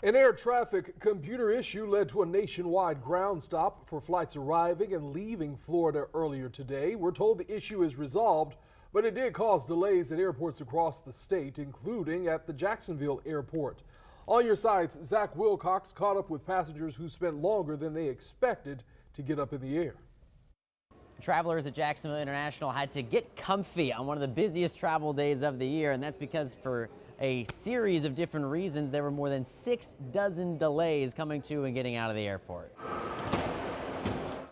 An air traffic computer issue led to a nationwide ground stop for flights arriving and leaving Florida earlier today. We're told the issue is resolved, but it did cause delays at airports across the state, including at the Jacksonville airport. On your sides, Zach Wilcox caught up with passengers who spent longer than they expected to get up in the air. Travelers at Jacksonville International had to get comfy on one of the busiest travel days of the year, and that's because for a series of different reasons, there were more than 6 dozen delays coming to and getting out of the airport.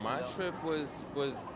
My trip was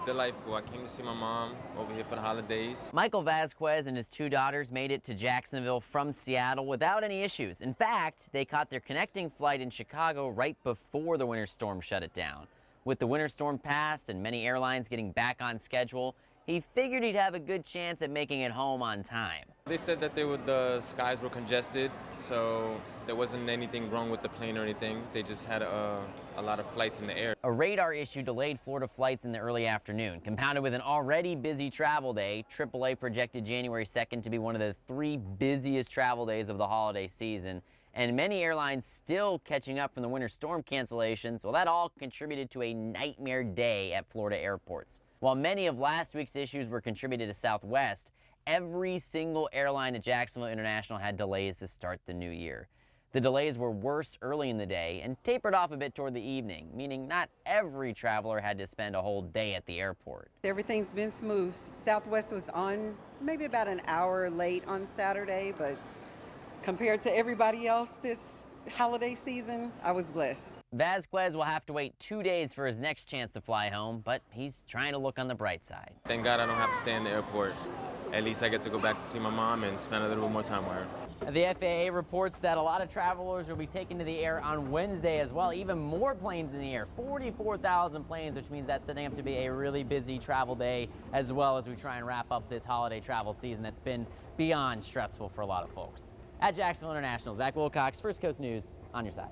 delightful. I came to see my mom over here for the holidays. Michael Vasquez and his 2 daughters made it to Jacksonville from Seattle without any issues. In fact, they caught their connecting flight in Chicago right before the winter storm shut it down. With the winter storm past and many airlines getting back on schedule, he figured he'd have a good chance at making it home on time. They said that the skies were congested, so there wasn't anything wrong with the plane or anything. They just had a lot of flights in the air. A radar issue delayed Florida flights in the early afternoon. Compounded with an already busy travel day, AAA projected January 2nd to be one of the 3 busiest travel days of the holiday season. And many airlines still catching up from the winter storm cancellations. Well, that all contributed to a nightmare day at Florida airports. While many of last week's issues were contributed to Southwest, every single airline at Jacksonville International had delays to start the new year. The delays were worse early in the day and tapered off a bit toward the evening, meaning not every traveler had to spend a whole day at the airport. Everything's been smooth. Southwest was on maybe about an hour late on Saturday, but compared to everybody else this holiday season, I was blessed. Vasquez will have to wait 2 days for his next chance to fly home, but he's trying to look on the bright side. Thank God I don't have to stay in the airport. At least I get to go back to see my mom and spend a little bit more time with her. The FAA reports that a lot of travelers will be taken to the air on Wednesday as well. Even more planes in the air, 44,000 planes, which means that's setting up to be a really busy travel day as well as we try and wrap up this holiday travel season that's been beyond stressful for a lot of folks. At Jacksonville International, Zach Wilcox, First Coast News, on your side.